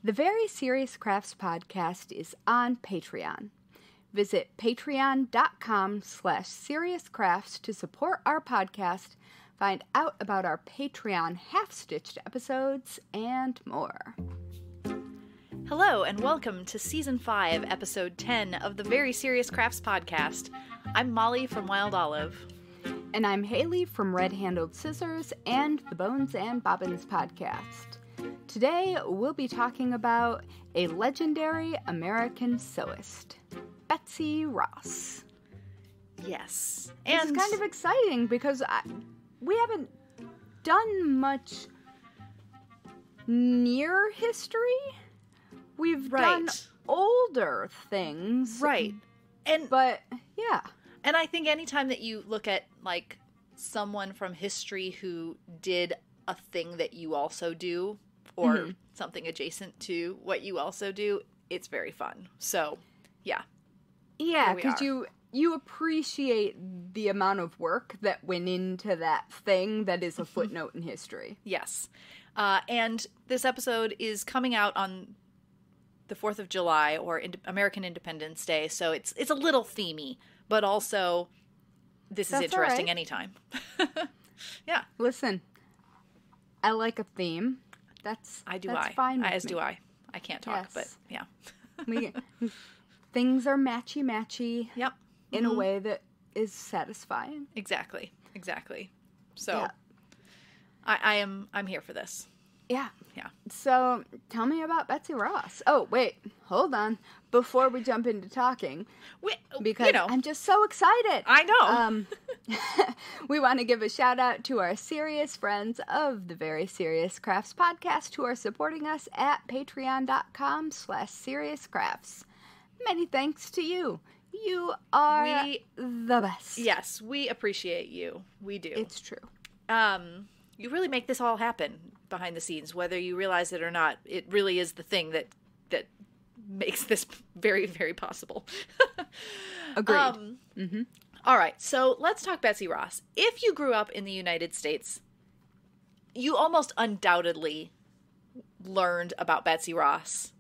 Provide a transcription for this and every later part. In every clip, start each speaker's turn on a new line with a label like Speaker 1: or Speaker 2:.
Speaker 1: The Very Serious Crafts podcast is on Patreon. Visit patreon.com/seriouscrafts to support our podcast, find out about our Patreon half-stitched episodes, and more.
Speaker 2: Hello, and welcome to Season 5, Episode 10 of the Very Serious Crafts podcast. I'm Molly from Wild Olive.
Speaker 1: And I'm Haley from Red Handled Scissors and the Bones and Bobbins podcast. Today, we'll be talking about a legendary American sewist, Betsy Ross.
Speaker 2: Yes.
Speaker 1: And it's kind of exciting because we haven't done much near history. We've done older things.
Speaker 2: Right.
Speaker 1: But, yeah.
Speaker 2: And I think anytime that you look at, like, someone from history who did a thing that you also do, or something adjacent to what you also do, it's very fun. So, yeah.
Speaker 1: Yeah, because you appreciate the amount of work that went into that thing that is a footnote in history.
Speaker 2: Yes. And this episode is coming out on the 4th of July, or American Independence Day, so it's a little themey, but also this is interesting anytime. Yeah.
Speaker 1: Listen, I like a theme. That's fine with
Speaker 2: As
Speaker 1: me.
Speaker 2: do I. I can't talk, but yeah.
Speaker 1: Things are matchy-matchy.
Speaker 2: Yep.
Speaker 1: In a way that is satisfying.
Speaker 2: Exactly. So, yeah. I'm here for this.
Speaker 1: Yeah.
Speaker 2: Yeah.
Speaker 1: So, tell me about Betsy Ross. Oh, wait. Hold on. Before we jump into talking, because I'm just so excited.
Speaker 2: I know.
Speaker 1: We want to give a shout out to our serious friends of the Very Serious Crafts podcast who are supporting us at patreon.com/seriouscrafts. Many thanks to you. You are the best.
Speaker 2: Yes, we appreciate you. We do.
Speaker 1: It's true.
Speaker 2: You really make this all happen behind the scenes, whether you realize it or not. It really is the thing that makes this very, very possible.
Speaker 1: Agreed.
Speaker 2: All right, so let's talk Betsy Ross. If you grew up in the United States, you almost undoubtedly learned about Betsy Ross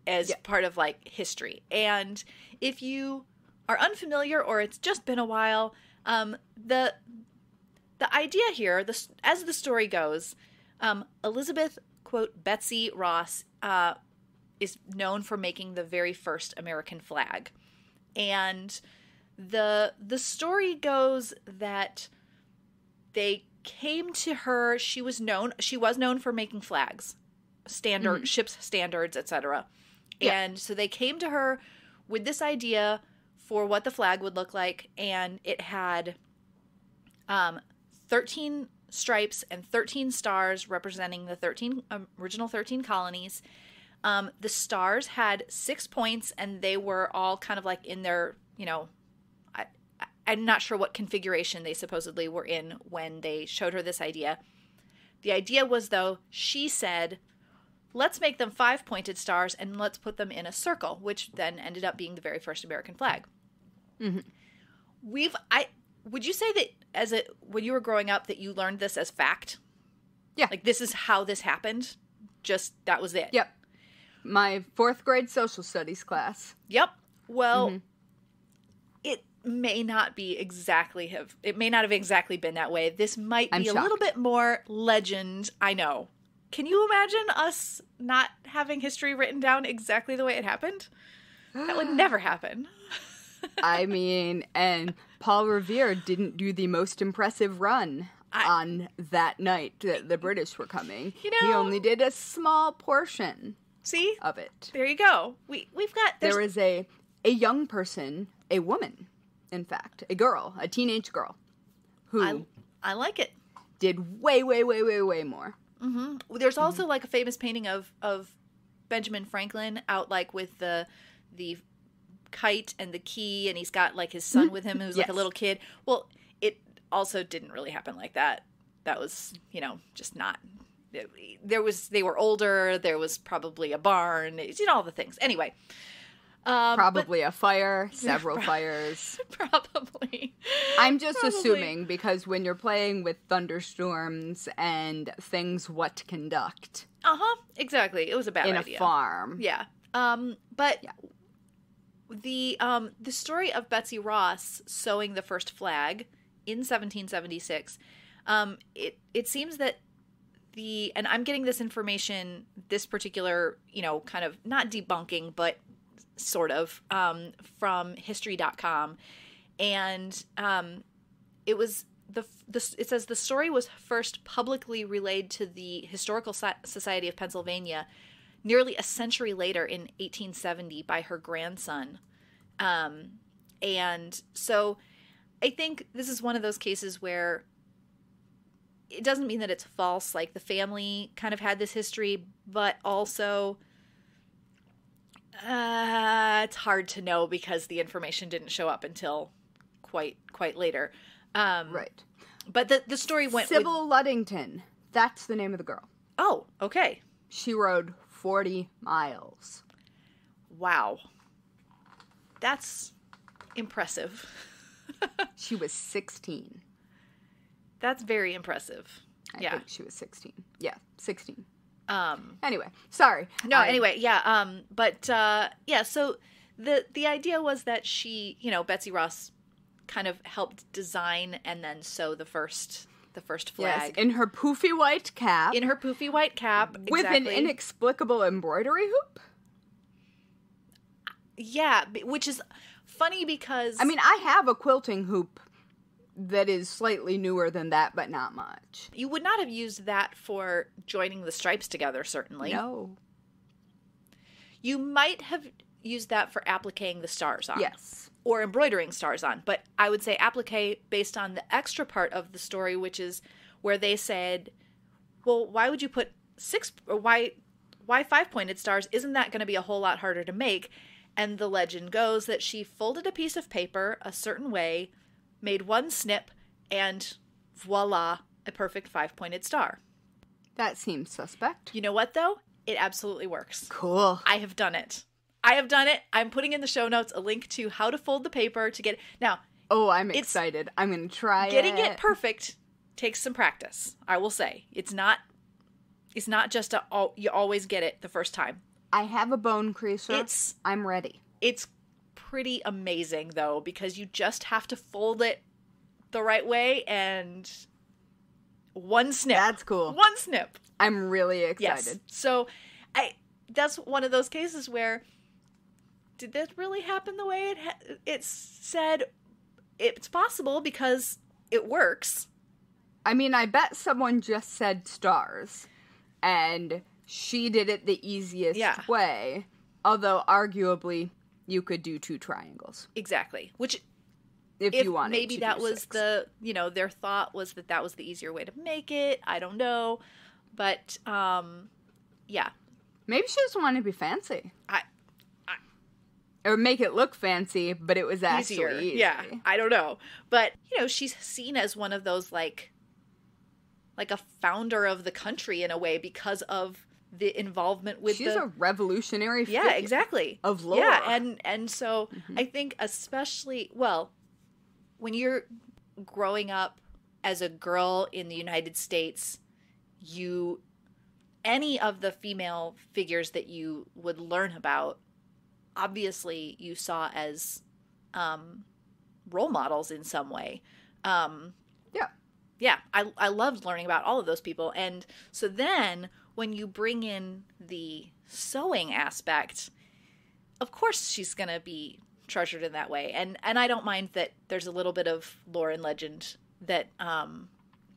Speaker 2: as part of, like, history. And if you are unfamiliar or it's just been a while, the idea here, as the story goes, Elizabeth, quote, Betsy Ross, is known for making the very first American flag. And the story goes that they came to her, she was known for making flags, ships standards, etc. And so they came to her with this idea for what the flag would look like, and it had 13 stripes and 13 stars representing the original 13 colonies. The stars had 6 points, and they were all kind of like in their, I'm not sure what configuration they supposedly were in when they showed her this idea. The idea was, though, she said, let's make them 5-pointed stars and let's put them in a circle, which then ended up being the very first American flag. Would you say that when you were growing up that you learned this as fact?
Speaker 1: Yeah.
Speaker 2: Like, this is how this happened? Just, that was it?
Speaker 1: Yep. My 4th grade social studies class.
Speaker 2: Yep. Well, it may not have exactly been that way. This might be a little bit more legend. I know. Can you imagine us not having history written down exactly the way it happened? That would never happen.
Speaker 1: I mean, and Paul Revere didn't do the most impressive run on that night that the British were coming. He only did a small portion of it.
Speaker 2: There you go. We've got...
Speaker 1: There was a young person, a woman, in fact, a girl, a teenage girl, who...
Speaker 2: I like it.
Speaker 1: Did way, way, way, way, way more.
Speaker 2: There's also, like, a famous painting of Benjamin Franklin out, like, with the kite and the key, and he's got, like, his son with him who's like a little kid. Well, it also didn't really happen like that. That was, just not... They were older, there was probably a barn, all the things. Anyway,
Speaker 1: Probably a fire, several fires.
Speaker 2: Probably.
Speaker 1: I'm just assuming, because when you're playing with thunderstorms and things what conduct.
Speaker 2: Exactly. It was a bad idea.
Speaker 1: In a farm.
Speaker 2: Yeah. But the story of Betsy Ross sewing the first flag in 1776, it seems that and I'm getting this information, this particular, kind of not debunking, but sort of, from history.com. And it was it says the story was first publicly relayed to the Historical Society of Pennsylvania nearly a century later in 1870 by her grandson. And so I think this is one of those cases where it doesn't mean that it's false. Like, the family kind of had this history, but also it's hard to know because the information didn't show up until quite later.
Speaker 1: Right.
Speaker 2: But the story went
Speaker 1: Sybil Luddington. That's the name of the girl.
Speaker 2: Oh, okay.
Speaker 1: She rode 40 miles.
Speaker 2: Wow. That's impressive.
Speaker 1: She was 16.
Speaker 2: That's very impressive.
Speaker 1: I think she was 16. Yeah, 16.
Speaker 2: Anyway,
Speaker 1: sorry.
Speaker 2: No, anyway, yeah. So the idea was that she, Betsy Ross kind of helped design and then sew the first flag.
Speaker 1: Yes, in her poofy white cap.
Speaker 2: With
Speaker 1: an inexplicable embroidery hoop?
Speaker 2: Yeah, which is funny because...
Speaker 1: I mean, I have a quilting hoop that is slightly newer than that, but not much.
Speaker 2: You would not have used that for joining the stripes together, certainly.
Speaker 1: No.
Speaker 2: You might have used that for appliquing the stars on.
Speaker 1: Yes.
Speaker 2: Or embroidering stars on. But I would say applique based on the extra part of the story, which is where they said, well, why would you put why 5-pointed stars? Isn't that going to be a whole lot harder to make? And the legend goes that she folded a piece of paper a certain way, made one snip, and voila, a perfect 5-pointed star.
Speaker 1: That seems suspect.
Speaker 2: You know what, though? It absolutely works.
Speaker 1: Cool.
Speaker 2: I have done it. I'm putting in the show notes a link to how to fold the paper to get it. Now,
Speaker 1: oh, I'm excited. I'm going to try
Speaker 2: Getting it perfect takes some practice, I will say. It's not just you always get it the first time.
Speaker 1: I have a bone creaser. I'm ready.
Speaker 2: It's pretty amazing, though, because you just have to fold it the right way and one snip.
Speaker 1: That's cool.
Speaker 2: One snip.
Speaker 1: I'm really excited.
Speaker 2: Yes. So that's one of those cases where, did that really happen the way it's said? It's possible because it works.
Speaker 1: I mean, I bet someone just said stars, and she did it the easiest way, although arguably you could do 2 triangles.
Speaker 2: Exactly. Which,
Speaker 1: if you wanted
Speaker 2: maybe
Speaker 1: to
Speaker 2: that
Speaker 1: do
Speaker 2: was
Speaker 1: 6.
Speaker 2: their thought was that was the easier way to make it. I don't know. But, yeah.
Speaker 1: Maybe she just wanted to be fancy. Or make it look fancy, but it was actually easy.
Speaker 2: Yeah, I don't know. But, she's seen as one of those, like a founder of the country in a way because of the involvement with
Speaker 1: She's a revolutionary figure.
Speaker 2: Yeah, exactly.
Speaker 1: Of lore.
Speaker 2: Yeah, and so I think especially, when you're growing up as a girl in the United States, any of the female figures that you would learn about, obviously you saw as role models in some way. Yeah, I loved learning about all of those people. And so then when you bring in the sewing aspect, of course she's going to be treasured in that way. And I don't mind that there's a little bit of lore and legend that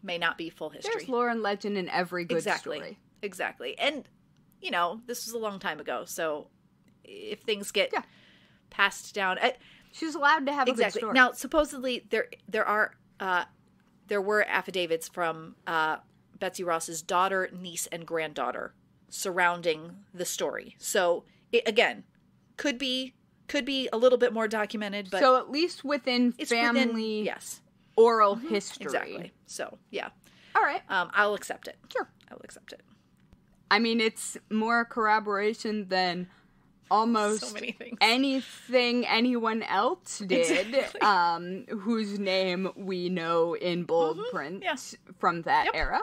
Speaker 2: may not be full history.
Speaker 1: There's lore and legend in every good story.
Speaker 2: Exactly. And, this was a long time ago. So if things get passed down...
Speaker 1: she's allowed to have a good story.
Speaker 2: Now, supposedly there were affidavits from Betsy Ross's daughter, niece, and granddaughter surrounding the story. So, again, could be a little bit more documented, but...
Speaker 1: So at least within family
Speaker 2: yes.
Speaker 1: oral history.
Speaker 2: Exactly. So, yeah.
Speaker 1: All right.
Speaker 2: I'll accept it.
Speaker 1: Sure.
Speaker 2: I will accept it.
Speaker 1: I mean, it's more corroboration than almost
Speaker 2: so many things.
Speaker 1: anything anyone else did,
Speaker 2: Exactly.
Speaker 1: whose name we know in bold print from that era.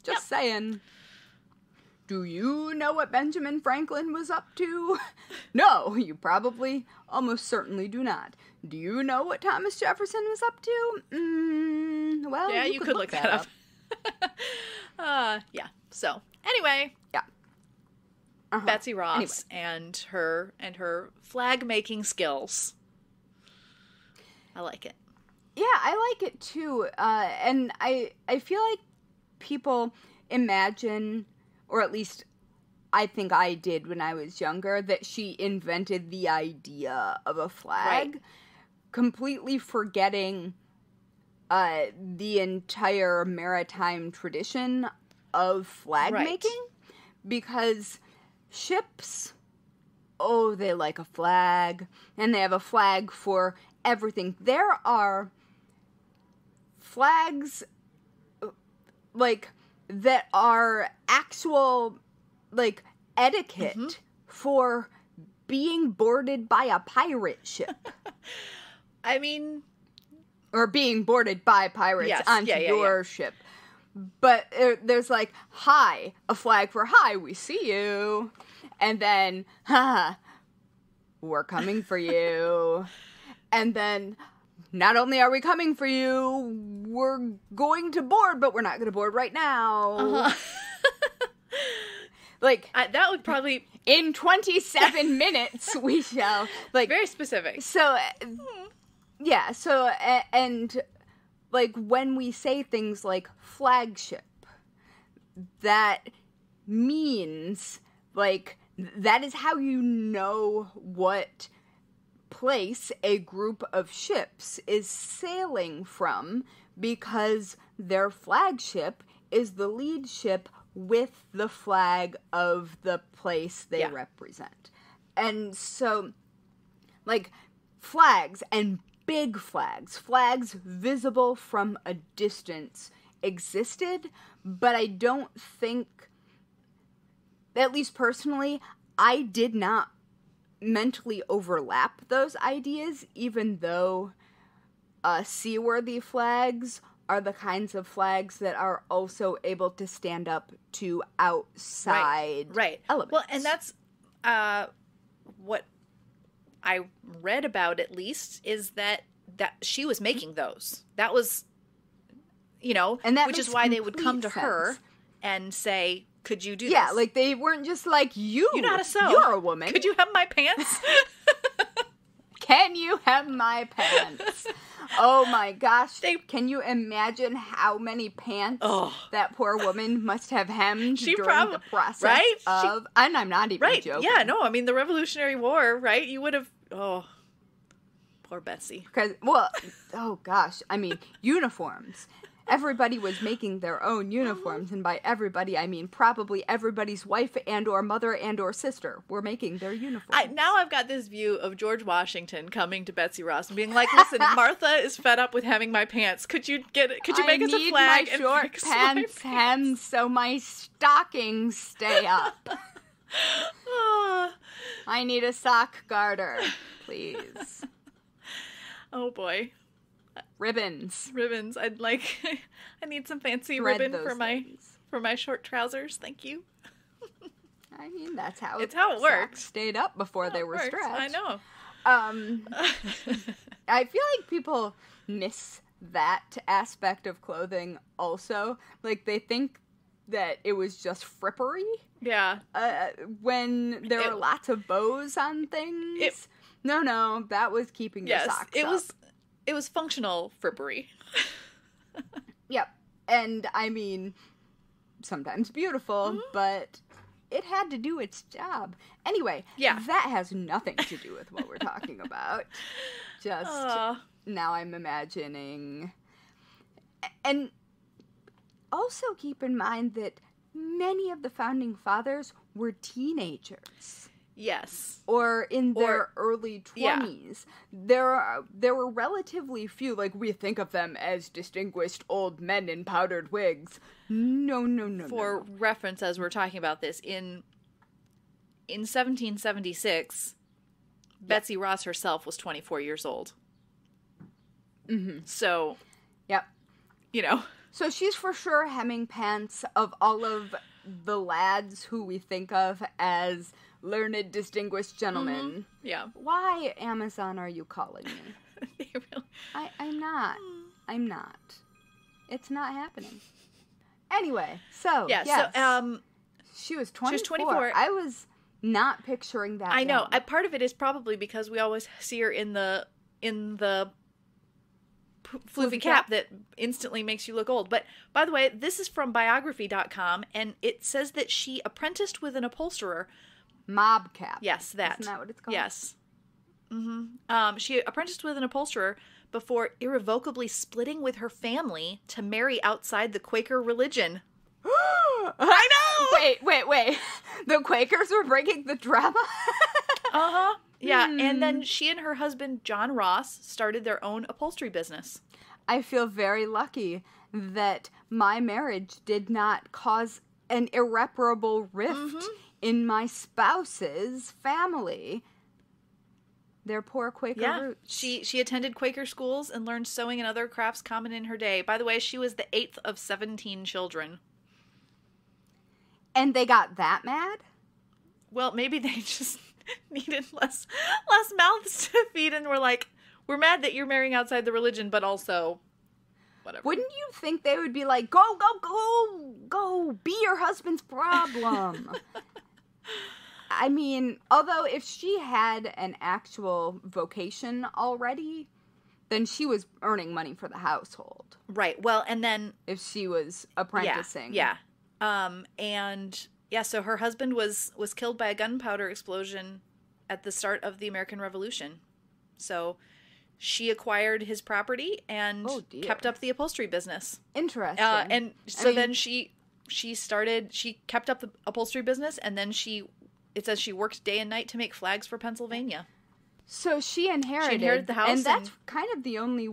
Speaker 1: Just saying. Do you know what Benjamin Franklin was up to? No, you probably, almost certainly do not. Do you know what Thomas Jefferson was up to? Well,
Speaker 2: yeah, you could look that up. Yeah. So, anyway.
Speaker 1: Yeah.
Speaker 2: Betsy Ross and her flag making skills. I like it.
Speaker 1: Yeah, I like it too. And I feel like people imagine, or at least I think I did when I was younger, that she invented the idea of a flag, completely forgetting the entire maritime tradition of flag making, because ships, they like a flag, and they have a flag for everything. There are flags, like, that are actual, like, etiquette for being boarded by a pirate ship.
Speaker 2: I mean...
Speaker 1: Or being boarded by pirates onto your ship. But there's like, hi, a flag for hi, we see you. And then, we're coming for you. And then, not only are we coming for you, we're going to board, but we're not going to board right now. Like,
Speaker 2: that would probably...
Speaker 1: In 27 minutes, we shall... Like,
Speaker 2: very specific.
Speaker 1: So... Yeah, so, and, like, when we say things like flagship, that means, like, that is how you know what place a group of ships is sailing from, because their flagship is the lead ship with the flag of the place they represent. And so, like, flags and big flags visible from a distance existed, but I don't think, at least personally, I did not mentally overlap those ideas, even though seaworthy flags are the kinds of flags that are also able to stand up to outside elements.
Speaker 2: Well, and that's what I read about, at least, is that she was making those. That was, and that which is why they would come to her and say, could you do this?
Speaker 1: Yeah, like, they weren't just like, you
Speaker 2: know how to sew.
Speaker 1: You're a woman.
Speaker 2: Could you hem my pants?
Speaker 1: Can you hem my pants? Oh my gosh. Can you imagine how many pants that poor woman must have hemmed during the process of... and I'm not even joking.
Speaker 2: Yeah, no, I mean, the Revolutionary War, right? You would have... Oh, poor Betsy.
Speaker 1: Because, well, oh gosh, I mean, uniforms. Everybody was making their own uniforms, and by everybody, I mean probably everybody's wife and or mother and or sister were making their uniforms.
Speaker 2: Now I've got this view of George Washington coming to Betsy Ross and being like, listen, Martha is fed up with hemming my pants. Could you make us a flag?
Speaker 1: I need my short pants hemmed so my stockings stay up. I need a sock garter, please.
Speaker 2: Oh boy.
Speaker 1: Ribbons.
Speaker 2: I'd like... I need some fancy ribbon for my short trousers. Thank you.
Speaker 1: I mean, that's how
Speaker 2: it works.
Speaker 1: Stayed up before they were stretched.
Speaker 2: I know.
Speaker 1: I feel like people miss that aspect of clothing also. Like, they think that it was just frippery.
Speaker 2: Yeah.
Speaker 1: When there were lots of bows on things. No, that was keeping your socks up.
Speaker 2: It was functional frippery.
Speaker 1: Yep. And, I mean, sometimes beautiful, but it had to do its job. Anyway, that has nothing to do with what we're talking about. Just, now I'm imagining. And also keep in mind that many of the founding fathers were teenagers.
Speaker 2: Yes.
Speaker 1: Or in their early 20s. Yeah. There were relatively few, like, we think of them as distinguished old men in powdered wigs. No.
Speaker 2: For reference, as we're talking about this, in in 1776, Betsy Ross herself was 24 years old.
Speaker 1: Mm-hmm.
Speaker 2: So,
Speaker 1: yep.
Speaker 2: You know.
Speaker 1: So she's for sure hemming pants of all of the lads who we think of as learned, distinguished gentlemen.
Speaker 2: Mm-hmm. Yeah.
Speaker 1: Why, Amazon, are you calling me?
Speaker 2: Really...
Speaker 1: I'm not. I'm not. It's not happening. Anyway, so,
Speaker 2: yeah,
Speaker 1: yes.
Speaker 2: So,
Speaker 1: she was 24.
Speaker 2: She was 24.
Speaker 1: I was not picturing that.
Speaker 2: I know. Part of it is probably because we always see her in the floofy cap that instantly makes you look old. But, by the way, this is from biography.com, and it says that she apprenticed with an upholsterer.
Speaker 1: Mob cap.
Speaker 2: Yes, that.
Speaker 1: Isn't that what it's called?
Speaker 2: Yes. Mm-hmm. She apprenticed with an upholsterer before irrevocably splitting with her family to marry outside the Quaker religion. I know!
Speaker 1: Wait. The Quakers were breaking the drama?
Speaker 2: Uh-huh. Yeah, and then she and her husband, John Ross, started their own upholstery business.
Speaker 1: I feel very lucky that my marriage did not cause an irreparable rift in my spouse's family. Their poor Quaker roots.
Speaker 2: She attended Quaker schools and learned sewing and other crafts common in her day. By the way, she was the 8th of 17 children.
Speaker 1: And they got that mad?
Speaker 2: Well, maybe they just needed less mouths to feed and were like, we're mad that you're marrying outside the religion, but also whatever.
Speaker 1: Wouldn't you think they would be like, go, be your husband's problem? I mean, although if she had an actual vocation already, then she was earning money for the household.
Speaker 2: Right. Well, and then
Speaker 1: if she was apprenticing.
Speaker 2: Yeah. So her husband was killed by a gunpowder explosion at the start of the American Revolution. So she acquired his property and kept up the upholstery business.
Speaker 1: Interesting.
Speaker 2: And so then she kept up the upholstery business, and then it says she worked day and night to make flags for Pennsylvania.
Speaker 1: So she inherited
Speaker 2: the house,
Speaker 1: and that's kind of the only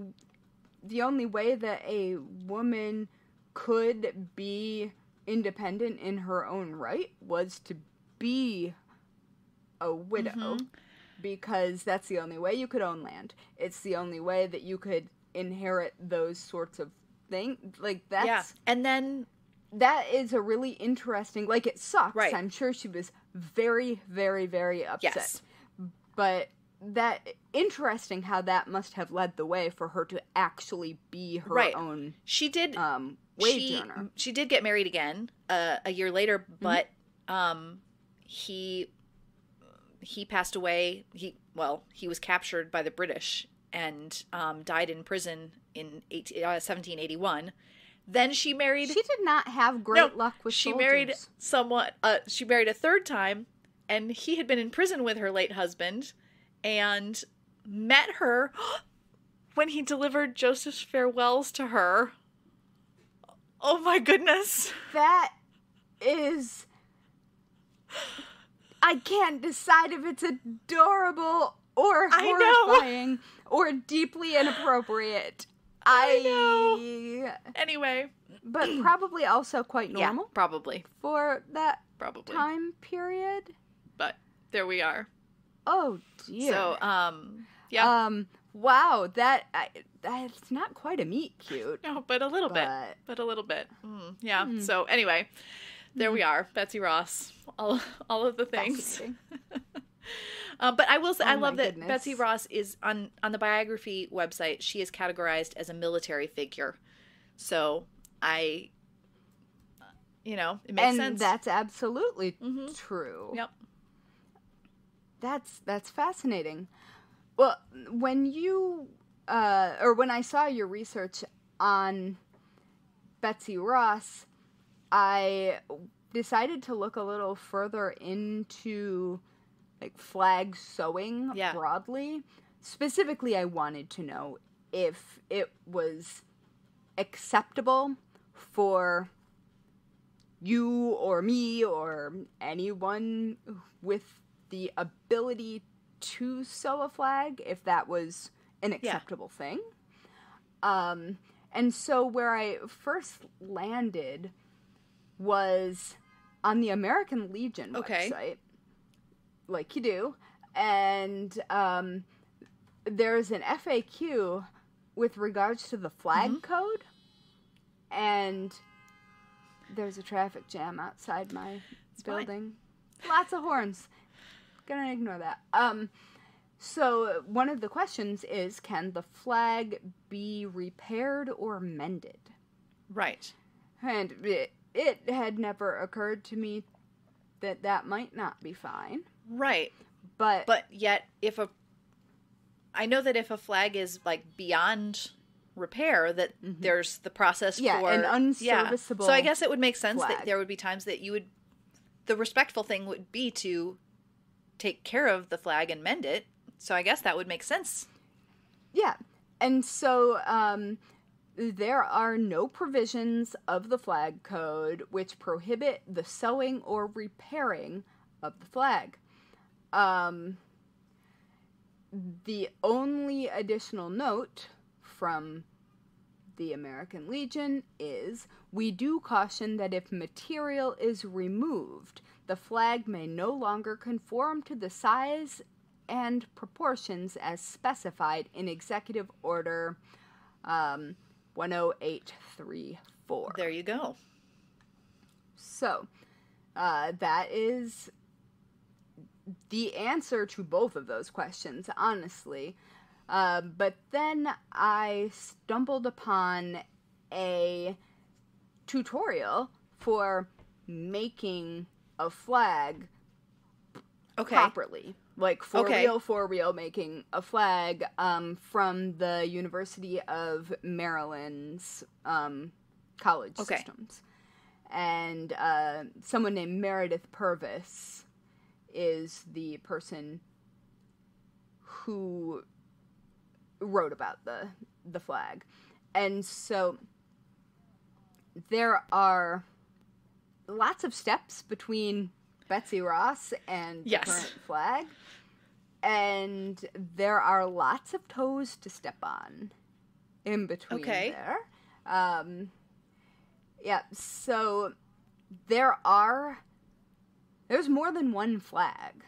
Speaker 1: way that a woman could be independent in her own right was to be a widow, because that's the only way you could own land. It's the only way that you could inherit those sorts of things. Like, that's...
Speaker 2: Yeah, and then...
Speaker 1: That is a really interesting... Like, it sucks.
Speaker 2: Right.
Speaker 1: I'm sure she was very, very, very upset. Yes. But that... Interesting how that must have led the way for her to actually be her own...
Speaker 2: She did...
Speaker 1: wage earner.
Speaker 2: She did get married again a year later, but he passed away. He was captured by the British and died in prison in 1781. Then she married...
Speaker 1: She did not have great luck with
Speaker 2: she
Speaker 1: soldiers.
Speaker 2: Married someone... she married a third time, and he had been in prison with her late husband, and met her when he delivered Joseph's farewells to her. Oh my goodness.
Speaker 1: That is... I can't decide if it's adorable or horrifying or deeply inappropriate.
Speaker 2: I know. Anyway.
Speaker 1: But probably also quite normal.
Speaker 2: Yeah, probably.
Speaker 1: For that time period.
Speaker 2: But there we are.
Speaker 1: Oh, dear.
Speaker 2: So, yeah.
Speaker 1: Wow, that's not quite a meet cute.
Speaker 2: No, but a little bit. But a little bit. Yeah. So anyway, there we are. Betsy Ross. All of the things. But I will say, I love that Betsy Ross is on the biography website. She is categorized as a military figure. So it makes sense.
Speaker 1: And that's absolutely true.
Speaker 2: Yep.
Speaker 1: That's fascinating. Well, when you, when I saw your research on Betsy Ross, I decided to look a little further into, like, flag sewing broadly. Specifically, I wanted to know if it was acceptable for you or me or anyone with the ability to sew a flag, if that was an acceptable thing. And so where I first landed was on the American Legion website, like you do. And there's an FAQ with regards to the flag code. And there's a traffic jam outside my building. Lots of horns. Gonna ignore that. So one of the questions is, can the flag be repaired or mended?
Speaker 2: Right.
Speaker 1: And it had never occurred to me that that might not be fine.
Speaker 2: Right.
Speaker 1: But
Speaker 2: yet, I know that if a flag is, like, beyond repair, that there's the process for...
Speaker 1: an unserviceable
Speaker 2: So I guess it would make sense
Speaker 1: flag.
Speaker 2: that there would be times that the respectful thing would be to take care of the flag and mend it. So I guess that would make sense.
Speaker 1: Yeah. And so there are no provisions of the flag code which prohibit the sewing or repairing of the flag. The only additional note from the American Legion is, we do caution that if material is removed, the flag may no longer conform to the size and proportions as specified in Executive Order 10834.
Speaker 2: There you go.
Speaker 1: So, that is the answer to both of those questions, honestly. But then I stumbled upon a tutorial for making a flag properly. Like, for real, making a flag from the University of Maryland's college systems. And someone named Meredith Purvis is the person who wrote about the flag. And so there are lots of steps between Betsy Ross and the current flag. And there are lots of toes to step on in between there. So there's more than one flag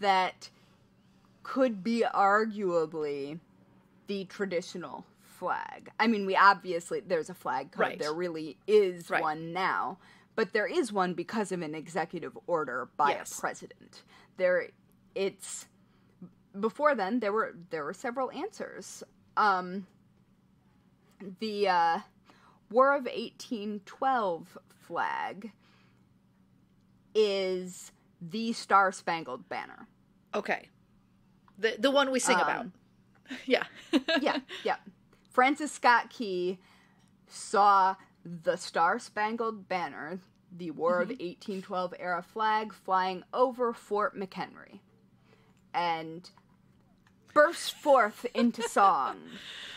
Speaker 1: that could be arguably the traditional flag. I mean, there's a flag code. Right. There really is one now. But there is one because of an executive order by a president. Before then, there were several answers. The War of 1812 flag is the Star-Spangled Banner.
Speaker 2: Okay. The one we sing about. Yeah.
Speaker 1: yeah. Francis Scott Key saw the Star-Spangled Banner, the War of 1812 era flag, flying over Fort McHenry, and burst forth into song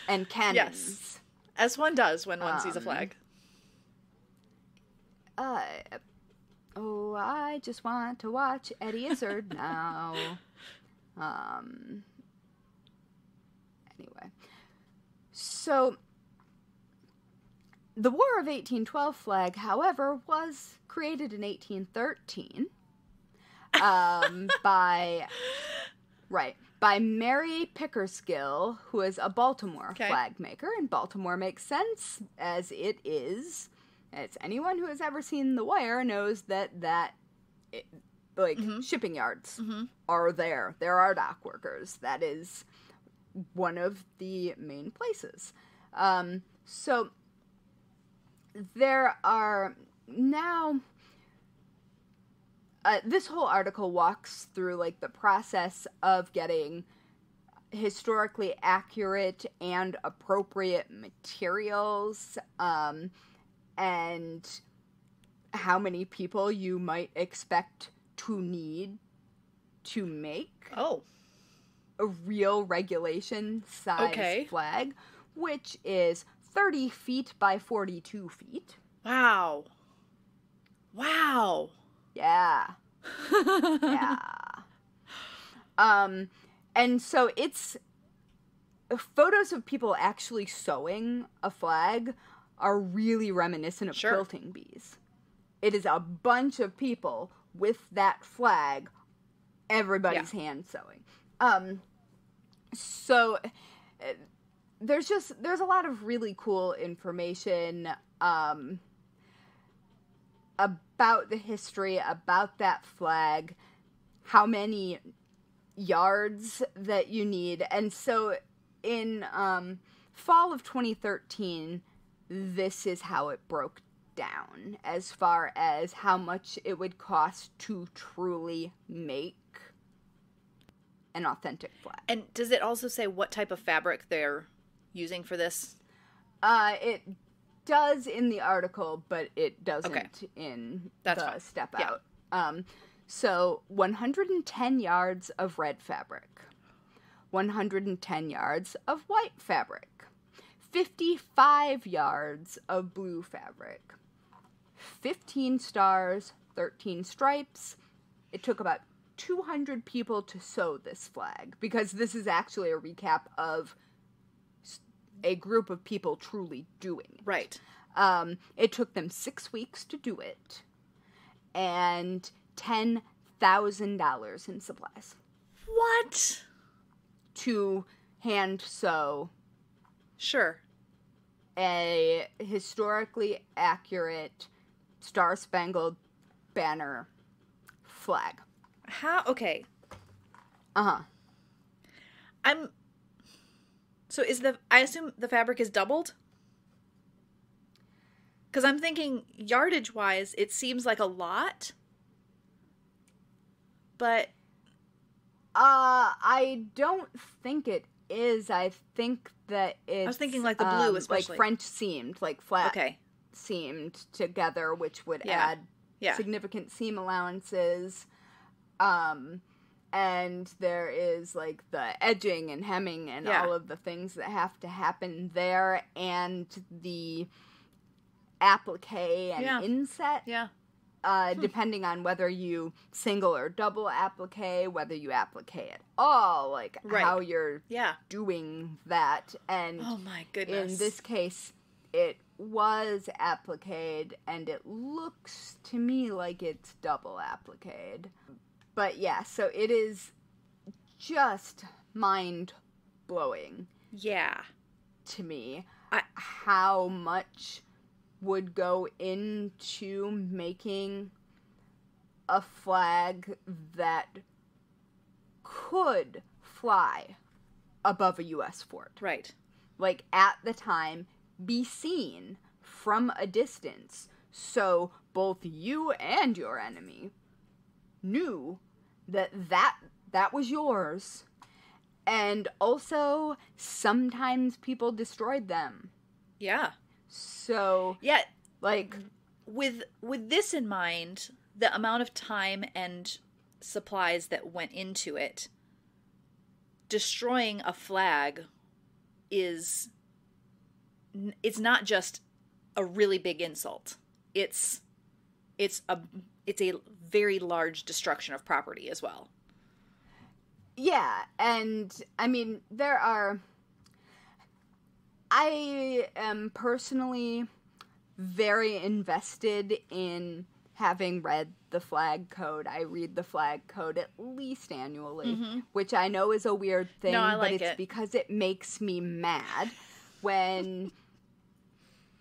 Speaker 1: and cannons.
Speaker 2: Yes. As one does when one sees a flag.
Speaker 1: I just want to watch Eddie Izzard now. Anyway. So, the War of 1812 flag, however, was created in 1813 by Mary Pickersgill, who is a Baltimore flag maker, and Baltimore makes sense, as it is. As anyone who has ever seen The Wire knows that shipping yards are there. There are dock workers. That is one of the main places. So there are now... this whole article walks through, like, the process of getting historically accurate and appropriate materials, and how many people you might expect to need to make a real regulation size flag, which is 30 feet by 42 feet.
Speaker 2: Wow.
Speaker 1: Yeah. Yeah. And so it's photos of people actually sewing a flag are really reminiscent of quilting bees. It is a bunch of people with that flag, everybody's hand sewing. So there's a lot of really cool information about the history, about that flag, how many yards that you need. And so in fall of 2013, this is how it broke down as far as how much it would cost to truly make an authentic flag.
Speaker 2: And does it also say what type of fabric they're using for this?
Speaker 1: It does in the article, but it doesn't in
Speaker 2: That's
Speaker 1: the
Speaker 2: fine.
Speaker 1: step
Speaker 2: Yeah.
Speaker 1: out. So 110 yards of red fabric, 110 yards of white fabric, 55 yards of blue fabric, 15 stars, 13 stripes. It took about 200 people to sew this flag, because this is actually a recap of a group of people truly doing it.
Speaker 2: Right.
Speaker 1: It took them 6 weeks to do it, and $10,000 in supplies
Speaker 2: What?
Speaker 1: to hand sew
Speaker 2: Sure.
Speaker 1: a historically accurate Star-Spangled Banner flag.
Speaker 2: How? Okay.
Speaker 1: Uh-huh.
Speaker 2: So I assume the fabric is doubled? Because I'm thinking yardage-wise, it seems like a lot. But
Speaker 1: I don't think it is. I think that it's...
Speaker 2: I was thinking like the blue especially.
Speaker 1: Like French seamed, like flat
Speaker 2: Okay.
Speaker 1: seamed together, which would
Speaker 2: Yeah.
Speaker 1: add
Speaker 2: Yeah.
Speaker 1: significant seam allowances. And there is like the edging and hemming and
Speaker 2: Yeah.
Speaker 1: all of the things that have to happen there, and the applique and
Speaker 2: Yeah.
Speaker 1: inset.
Speaker 2: Yeah.
Speaker 1: Depending on whether you single or double applique, whether you applique at all, like
Speaker 2: Right.
Speaker 1: how you're
Speaker 2: Yeah.
Speaker 1: doing that. And
Speaker 2: Oh my goodness.
Speaker 1: in this case, it was appliqued, and it looks to me like it's double appliqued. But yeah, so it is just mind-blowing
Speaker 2: Yeah.
Speaker 1: to me
Speaker 2: I-
Speaker 1: how much would go into making a flag that could fly above a U.S. fort.
Speaker 2: Right.
Speaker 1: Like, at the time, be seen from a distance, so both you and your enemy knew that was yours. And also, sometimes people destroyed them.
Speaker 2: Yeah.
Speaker 1: So,
Speaker 2: Yeah.
Speaker 1: like...
Speaker 2: With this in mind, the amount of time and supplies that went into it, destroying a flag it's not just a really big insult. It's a very large destruction of property as well.
Speaker 1: Yeah, and, I mean, I am personally very invested in having read the flag code. I read the flag code at least annually, which I know is a weird thing,
Speaker 2: No, I
Speaker 1: but
Speaker 2: like
Speaker 1: it's
Speaker 2: it.
Speaker 1: because it makes me mad when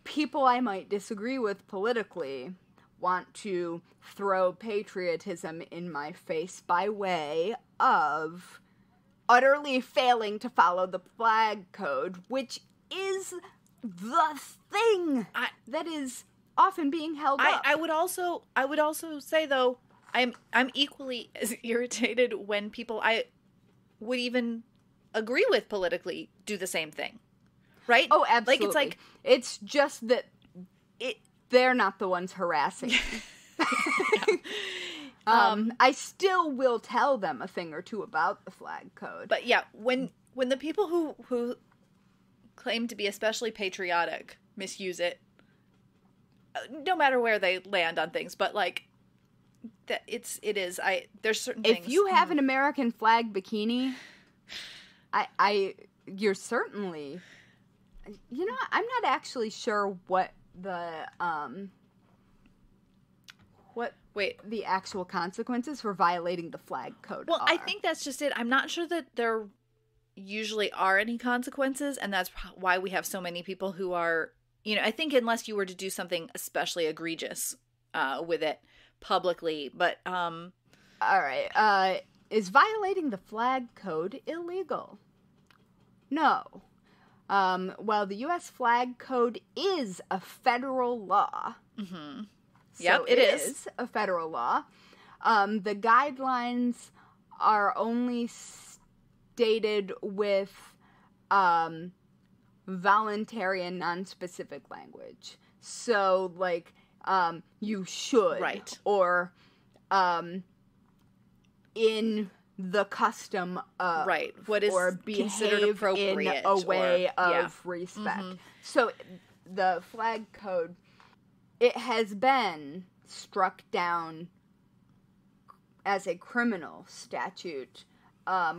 Speaker 1: people I might disagree with politically want to throw patriotism in my face by way of utterly failing to follow the flag code, which is the thing that is often being held up.
Speaker 2: I would also say though, I'm equally as irritated when people I would even agree with politically do the same thing. Right?
Speaker 1: Oh, absolutely.
Speaker 2: Like it's like
Speaker 1: it's just that they're not the ones harassing. I still will tell them a thing or two about the flag code.
Speaker 2: But yeah, when the people who claim to be especially patriotic misuse it, no matter where they land on things, but like that there's certain things.
Speaker 1: If you have an American flag bikini, you're certainly, you know, I'm not actually sure what the
Speaker 2: Wait.
Speaker 1: the actual consequences for violating the flag code
Speaker 2: Well,
Speaker 1: are.
Speaker 2: I think that's just it. I'm not sure that there usually are any consequences, and that's why we have so many people who are, I think unless you were to do something especially egregious with it publicly, but
Speaker 1: All right. Is violating the flag code illegal? No. Well, the U.S. flag code is a federal law.
Speaker 2: mm-hmm.
Speaker 1: So
Speaker 2: Yep, it is
Speaker 1: a federal law. The guidelines are only stated with voluntary and non-specific language. So, like, you should.
Speaker 2: Right.
Speaker 1: Or in the custom of.
Speaker 2: Right. What is
Speaker 1: or
Speaker 2: considered
Speaker 1: behave
Speaker 2: appropriate.
Speaker 1: in a way
Speaker 2: or,
Speaker 1: of respect.
Speaker 2: Mm-hmm.
Speaker 1: So, the flag code, it has been struck down as a criminal statute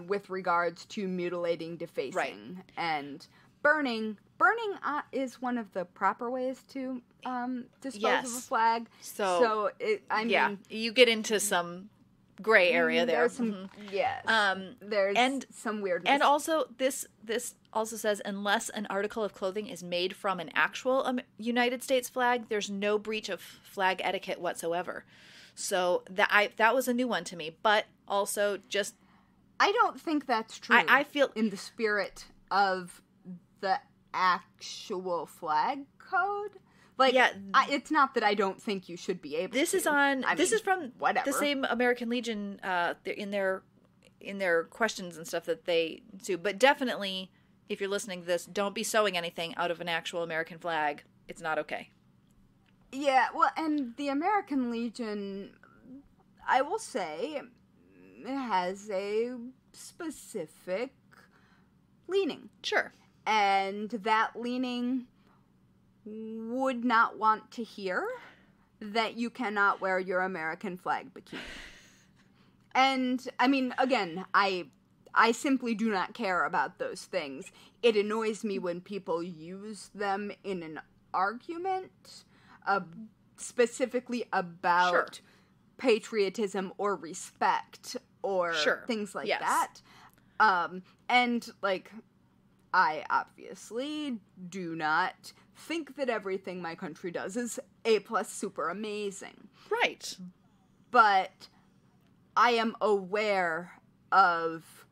Speaker 1: with regards to mutilating, defacing,
Speaker 2: Right.
Speaker 1: and burning. Burning is one of the proper ways to dispose of a flag. So I mean,
Speaker 2: you get into some gray area there.
Speaker 1: There's some, there's some weirdness.
Speaker 2: And also, this also says, unless an article of clothing is made from an actual United States flag, there's no breach of flag etiquette whatsoever. So that was a new one to me. But also, just
Speaker 1: I don't think that's true.
Speaker 2: I feel
Speaker 1: in the spirit of the actual flag code. Like, it's not that I don't think you should be able to.
Speaker 2: This is from
Speaker 1: whatever.
Speaker 2: the same American Legion in their questions and stuff that they do. But definitely, if you're listening to this, don't be sewing anything out of an actual American flag. It's not okay.
Speaker 1: Yeah, well, and the American Legion, I will say, has a specific leaning.
Speaker 2: Sure.
Speaker 1: And that leaning would not want to hear that you cannot wear your American flag bikini. And, I mean, again, I simply do not care about those things. It annoys me when people use them in an argument, specifically about patriotism or respect or things like that. And, like, I obviously do not think that everything my country does is A+ super amazing.
Speaker 2: Right.
Speaker 1: But I am aware of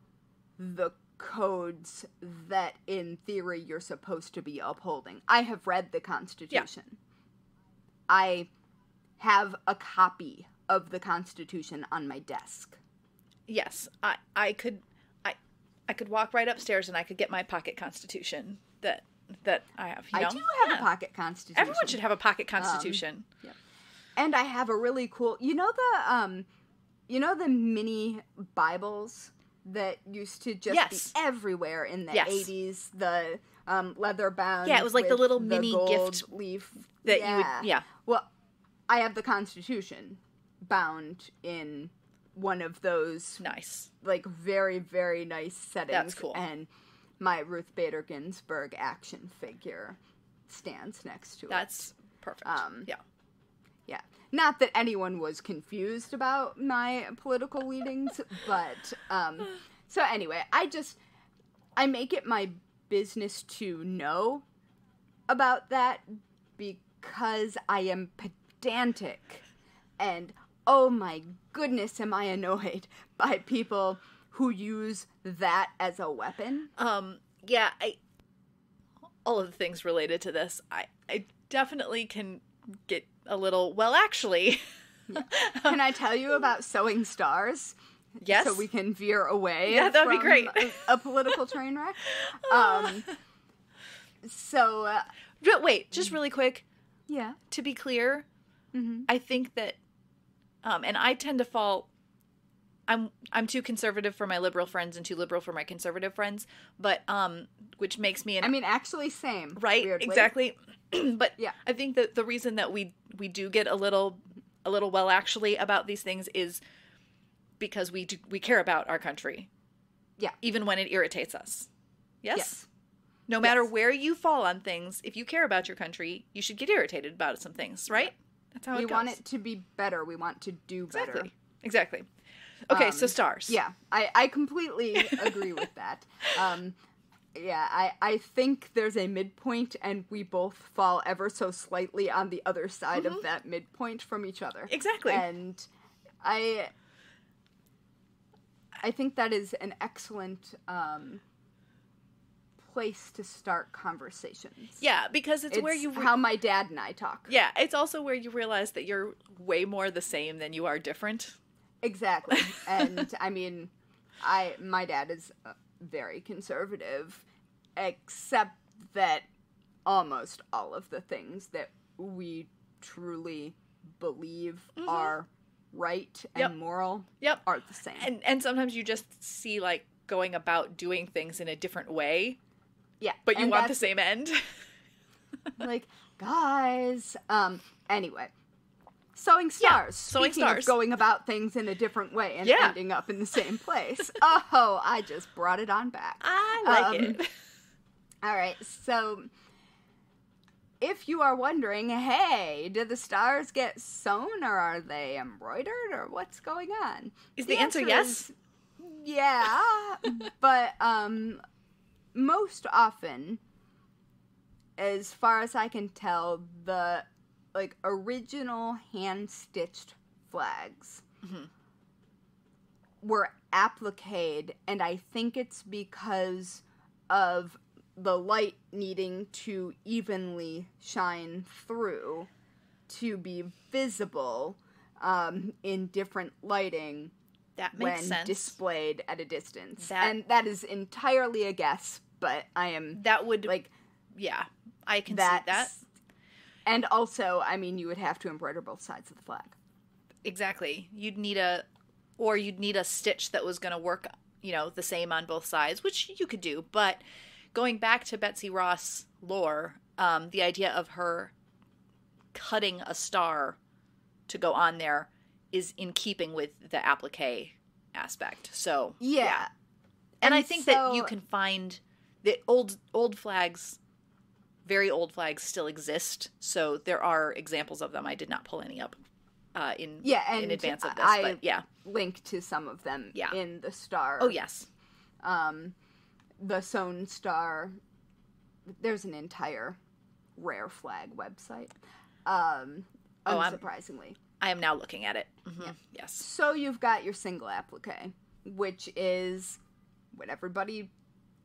Speaker 1: the codes that, in theory, you're supposed to be upholding. I have read the Constitution. Yeah. I have a copy of the Constitution on my desk.
Speaker 2: Yes, I could walk right upstairs and I could get my pocket Constitution that I have. You know?
Speaker 1: I do have a pocket Constitution.
Speaker 2: Everyone should have a pocket Constitution.
Speaker 1: And I have a really cool. You know the mini Bibles that used to just be everywhere in the 80s. The leather bound.
Speaker 2: Yeah, it was like the little mini
Speaker 1: gold
Speaker 2: gift
Speaker 1: leaf
Speaker 2: that you would. Yeah.
Speaker 1: Well, I have the Constitution bound in one of those like very, very nice settings.
Speaker 2: That's cool.
Speaker 1: And my Ruth Bader Ginsburg action figure stands next to it.
Speaker 2: That's perfect.
Speaker 1: Yeah. Not that anyone was confused about my political leanings, but so anyway, I make it my business to know about that because I am pedantic and oh my goodness, am I annoyed by people who use that as a weapon.
Speaker 2: All of the things related to this, I definitely can get a little, well, actually.
Speaker 1: Can I tell you about sewing stars?
Speaker 2: Yes.
Speaker 1: So we can veer away
Speaker 2: that'd be great.
Speaker 1: a political train wreck.
Speaker 2: But wait, just really quick.
Speaker 1: Yeah.
Speaker 2: To be clear, I think that, and I tend to fall, I'm too conservative for my liberal friends and too liberal for my conservative friends, but, which makes me
Speaker 1: actually same.
Speaker 2: Right,
Speaker 1: weirdly.
Speaker 2: exactly. But
Speaker 1: yeah.
Speaker 2: I think that the reason that we do get a little well actually about these things is because we care about our country.
Speaker 1: Yeah.
Speaker 2: Even when it irritates us. Yes? No matter where you fall on things, if you care about your country, you should get irritated about some things, right? That's how it goes.
Speaker 1: We want it to be better. We want to do better.
Speaker 2: Exactly. Okay, so stars.
Speaker 1: Yeah, I completely agree with that. Yeah, I think there's a midpoint, and we both fall ever so slightly on the other side of that midpoint from each other.
Speaker 2: Exactly.
Speaker 1: And I think that is an excellent place to start conversations.
Speaker 2: Yeah, because it's where you...
Speaker 1: how my dad and I talk.
Speaker 2: Yeah, it's also where you realize that you're way more the same than you are different.
Speaker 1: Exactly. And, I mean, my dad is very conservative, except that almost all of the things that we truly believe are right and moral are the same.
Speaker 2: And sometimes you just see, like, going about doing things in a different way.
Speaker 1: Yeah.
Speaker 2: But you want the same end.
Speaker 1: Like, guys. Anyway. Sewing stars.
Speaker 2: Yeah, sewing
Speaker 1: Speaking
Speaker 2: stars.
Speaker 1: Of going about things in a different way and ending up in the same place. Oh, I just brought it on back.
Speaker 2: I like it.
Speaker 1: All right, so if you are wondering, hey, do the stars get sewn or are they embroidered or what's going on?
Speaker 2: Is the answer yes?
Speaker 1: Yeah, but most often, as far as I can tell, the original hand-stitched flags were appliqued, and I think it's because of the light needing to evenly shine through to be visible in different lighting
Speaker 2: that makes sense.
Speaker 1: Displayed at a distance. And that is entirely a guess, but I am...
Speaker 2: That would... yeah, I can see that.
Speaker 1: And also, I mean, you would have to embroider both sides of the flag.
Speaker 2: Exactly. You'd need a stitch that was going to work, the same on both sides, which you could do. But going back to Betsy Ross lore, the idea of her cutting a star to go on there is in keeping with the applique aspect. So, yeah. And I think that you can find the old flags... Very old flags still exist, so there are examples of them. I did not pull any up in advance of this, but yeah.
Speaker 1: Link to some of them in the star.
Speaker 2: Oh, yes.
Speaker 1: The sewn star. There's an entire rare flag website. Unsurprisingly.
Speaker 2: I am now looking at it. Mm-hmm.
Speaker 1: Yeah.
Speaker 2: Yes.
Speaker 1: So you've got your single applique, which is what everybody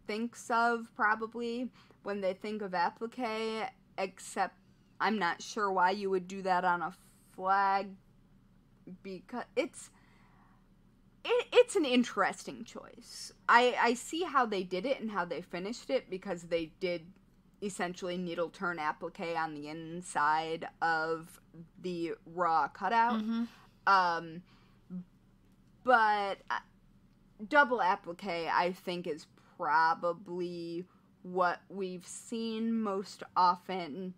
Speaker 1: thinks of, probably, when they think of applique, except I'm not sure why you would do that on a flag, because it's an interesting choice. I see how they did it and how they finished it, because they did essentially needle turn applique on the inside of the raw cutout. But double applique, I think, is probably what we've seen most often.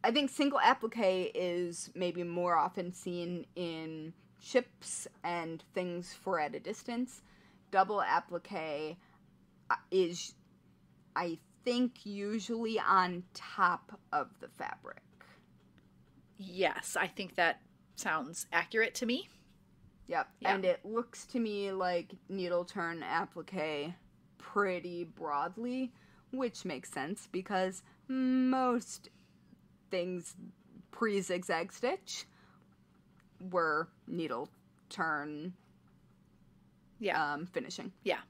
Speaker 1: I think single applique is maybe more often seen in ships and things for at a distance. Double applique is, I think, usually on top of the fabric.
Speaker 2: Yes, I think that sounds accurate to me.
Speaker 1: Yep, yeah. And it looks to me like needle turn applique pretty broadly, which makes sense because most things pre-zigzag stitch were needle turn finishing.
Speaker 2: Yeah.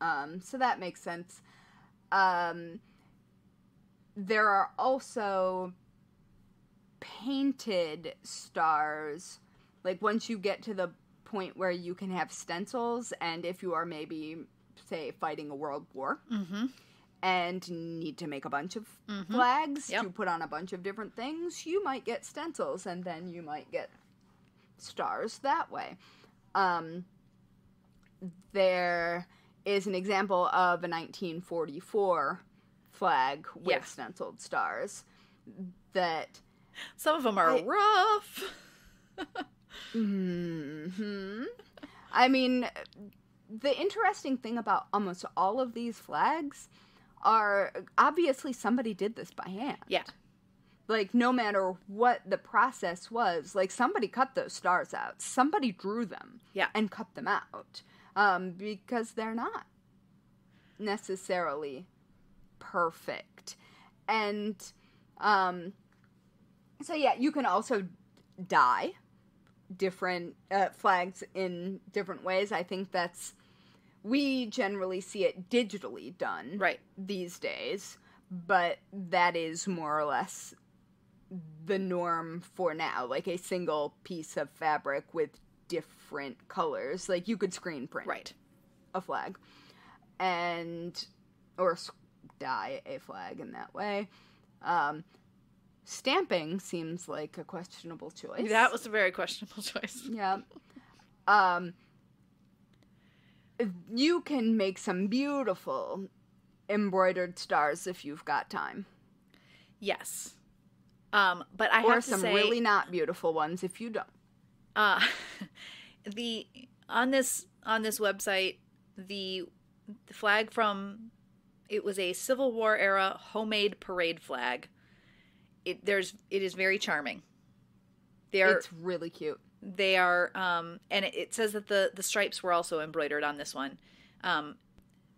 Speaker 1: So that makes sense. There are also painted stars, like once you get to the point where you can have stencils, and if you are maybe, say, fighting a world war and need to make a bunch of flags to put on a bunch of different things, you might get stencils, and then you might get stars that way. There is an example of a 1944 flag with stenciled stars that...
Speaker 2: Some of them are rough.
Speaker 1: I mean, the interesting thing about almost all of these flags are obviously somebody did this by hand.
Speaker 2: Yeah.
Speaker 1: Like, no matter what the process was, like, somebody cut those stars out. Somebody drew them.
Speaker 2: Yeah.
Speaker 1: And cut them out. Because they're not necessarily perfect. And, so yeah, you can also dye different flags in different ways. I think we generally see it digitally done these days, but that is more or less the norm for now, like a single piece of fabric with different colors. Like, you could screen print a flag or dye a flag in that way. Stamping seems like a questionable choice.
Speaker 2: That was a very questionable choice.
Speaker 1: Yeah. You can make some beautiful embroidered stars if you've got time.
Speaker 2: Yes. But I have to say...
Speaker 1: Or some really not beautiful ones if you don't.
Speaker 2: On this website, the flag from... It was a Civil War era homemade parade flag. It is very charming.
Speaker 1: It's really cute.
Speaker 2: They are, and it says that the stripes were also embroidered on this one.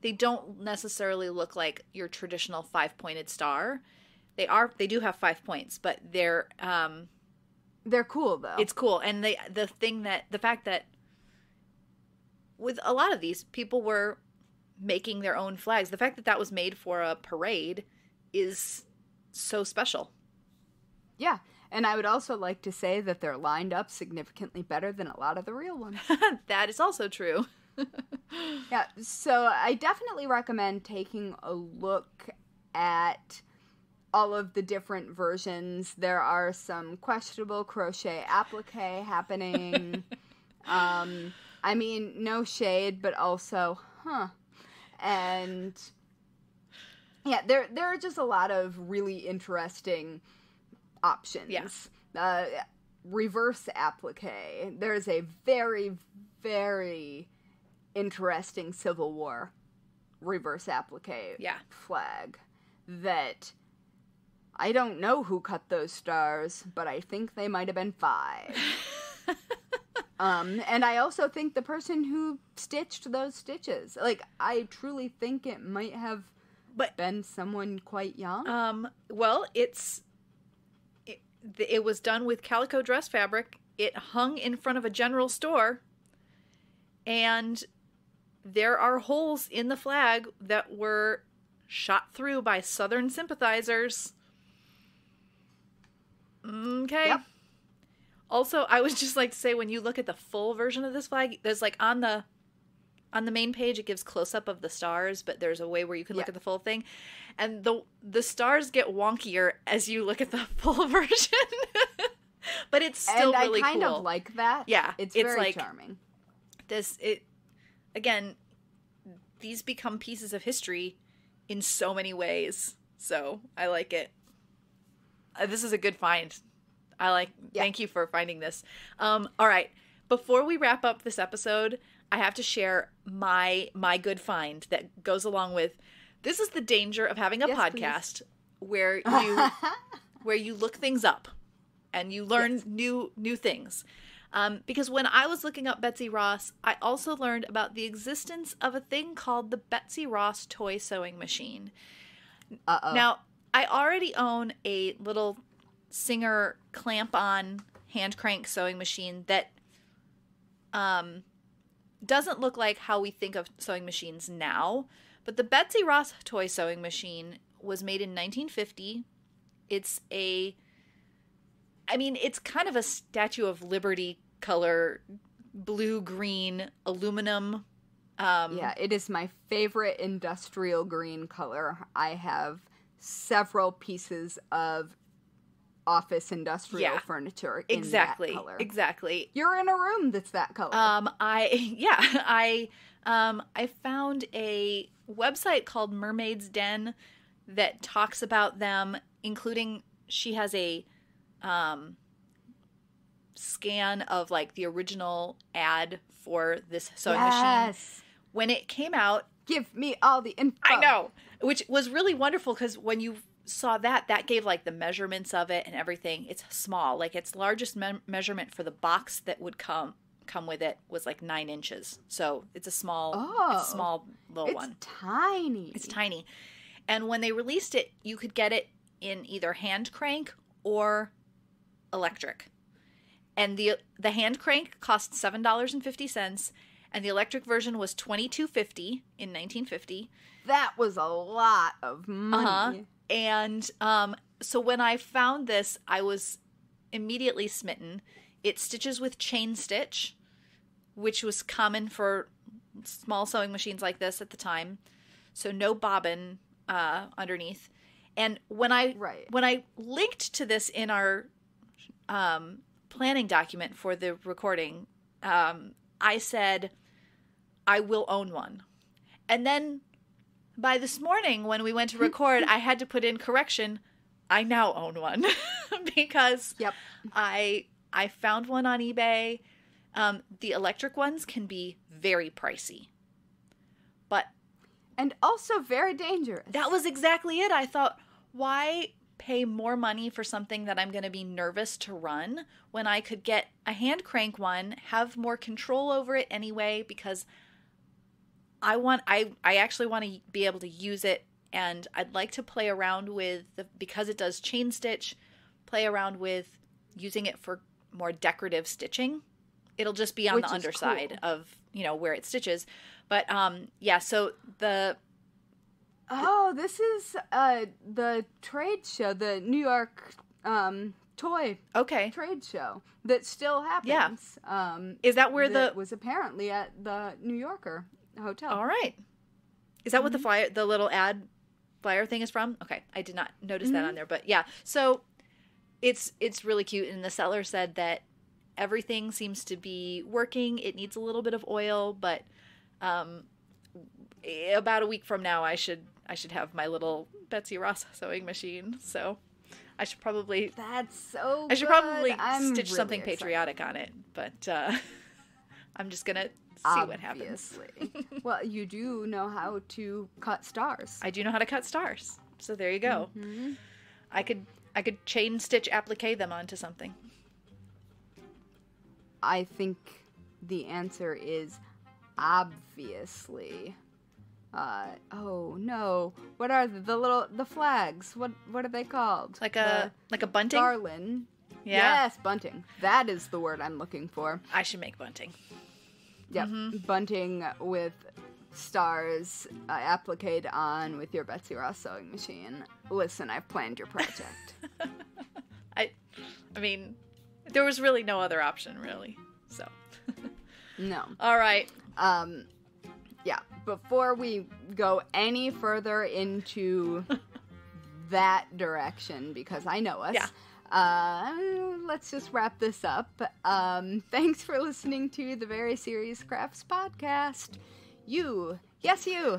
Speaker 2: They don't necessarily look like your traditional 5-pointed star. They do have 5 points, but they're
Speaker 1: cool though.
Speaker 2: It's cool. And the fact that with a lot of these, people were making their own flags. The fact that was made for a parade is so special.
Speaker 1: Yeah. And I would also like to say that they're lined up significantly better than a lot of the real ones.
Speaker 2: That is also true.
Speaker 1: Yeah, so I definitely recommend taking a look at all of the different versions. There are some questionable crochet applique happening. I mean, no shade, but also, And yeah, there are just a lot of really interesting options.
Speaker 2: Yes.
Speaker 1: Reverse applique. There's a very, very interesting Civil War reverse applique flag that I don't know who cut those stars, but I think they might have been 5. And I also think the person who stitched those stitches, like, I truly think it might have been someone quite young.
Speaker 2: Well, it was done with calico dress fabric. It hung in front of a general store, and there are holes in the flag that were shot through by Southern sympathizers. Okay.
Speaker 1: Yep.
Speaker 2: Also, I would just like to say, when you look at the full version of this flag, there's like on the main page, it gives close-up of the stars, but there's a way where you can look at the full thing. And the stars get wonkier as you look at the full version. But it's still really cool.
Speaker 1: And I kind of like that.
Speaker 2: Yeah.
Speaker 1: It's very charming.
Speaker 2: Again, these become pieces of history in so many ways. So I like it. This is a good find. Thank you for finding this. All right. Before we wrap up this episode, I have to share my good find that goes along with, this is the danger of having a podcast where you look things up and you learn new things. Because when I was looking up Betsy Ross, I also learned about the existence of a thing called the Betsy Ross toy sewing machine.
Speaker 1: Uh-oh.
Speaker 2: Now, I already own a little Singer clamp-on hand crank sewing machine that doesn't look like how we think of sewing machines now, but the Betsy Ross toy sewing machine was made in 1950. It's kind of a Statue of Liberty color, blue-green aluminum.
Speaker 1: Yeah, it is my favorite industrial green color. I have several pieces of office industrial furniture in that color. Exactly. You're in a room that's that color.
Speaker 2: I found a website called Mermaid's Den that talks about them, including, she has a scan of like the original ad for this sewing machine. When it came out,
Speaker 1: give me all the info.
Speaker 2: I know, which was really wonderful, because when you saw that gave like the measurements of it and everything. It's small. Like its largest measurement for the box that would come with it was like 9 inches. So it's a small little one.
Speaker 1: It's tiny.
Speaker 2: It's tiny. And when they released it, you could get it in either hand crank or electric. And the hand crank cost $7.50, and the electric version was $22.50 in 1950.
Speaker 1: That was a lot of money.
Speaker 2: And so when I found this, I was immediately smitten. It stitches with chain stitch, which was common for small sewing machines like this at the time. So no bobbin underneath. And when I linked to this in our planning document for the recording, I said, I will own one. And then by this morning when we went to record, I had to put in correction, I now own one. Because I found one on eBay. The electric ones can be very pricey.
Speaker 1: And also very dangerous.
Speaker 2: That was exactly it. I thought, why pay more money for something that I'm going to be nervous to run when I could get a hand crank one, have more control over it anyway, because I actually want to be able to use it, and I'd like to play around with, because it does chain stitch, play around with using it for more decorative stitching. It'll just be on the underside of, where it stitches. But, so
Speaker 1: this is the trade show, the New York toy trade show that still happens.
Speaker 2: Yeah. Is that where
Speaker 1: that was apparently at the New Yorker hotel.
Speaker 2: All right. Is that what the little ad flyer thing is from? Okay. I did not notice that on there, but yeah. So it's really cute. And the seller said that everything seems to be working. It needs a little bit of oil, but about a week from now, I should have my little Betsy Ross sewing machine. So I should probably stitch something patriotic on it, but I'm just gonna see what happens.
Speaker 1: Well, you do know how to cut stars.
Speaker 2: I do know how to cut stars. So there you go. Mm-hmm. I could chain stitch applique them onto something.
Speaker 1: I think the answer is obviously. Oh no! What are the flags? What are they called?
Speaker 2: Like a bunting?
Speaker 1: Garland.
Speaker 2: Yeah.
Speaker 1: Yes, bunting. That is the word I'm looking for.
Speaker 2: I should make bunting.
Speaker 1: Yep, bunting with stars appliqued on with your Betsy Ross sewing machine. Listen, I've planned your project.
Speaker 2: I mean, there was really no other option, really. So.
Speaker 1: No.
Speaker 2: All right.
Speaker 1: Yeah. Before we go any further into that direction, because I know us. Yeah. Let's just wrap this up. Thanks for listening to the Very Serious Crafts podcast. You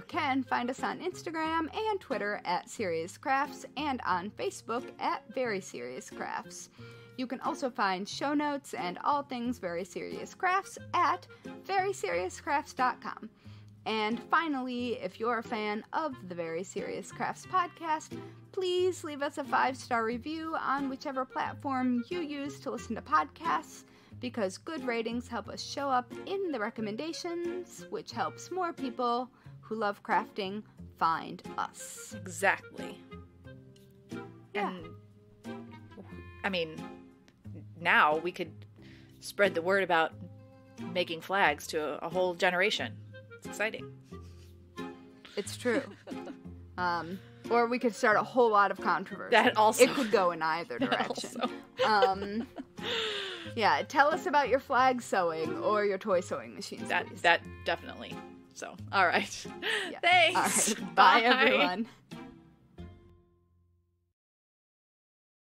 Speaker 1: can find us on Instagram and Twitter at Serious Crafts and on Facebook at Very Serious Crafts. You can also find show notes and all things Very Serious Crafts at veryseriouscrafts.com. And finally, if you're a fan of the Very Serious Crafts podcast, please leave us a 5-star review on whichever platform you use to listen to podcasts, because good ratings help us show up in the recommendations, which helps more people who love crafting find us.
Speaker 2: Exactly.
Speaker 1: Yeah.
Speaker 2: And, I mean, now we could spread the word about making flags to a whole generation. It's exciting.
Speaker 1: It's true. Or we could start a whole lot of controversy.
Speaker 2: That also.
Speaker 1: It could go in either direction. Yeah, tell us about your flag sewing or your toy sewing machines, please.
Speaker 2: That definitely. So, all right.
Speaker 1: Yeah.
Speaker 2: Thanks.
Speaker 1: All right. Bye, everyone.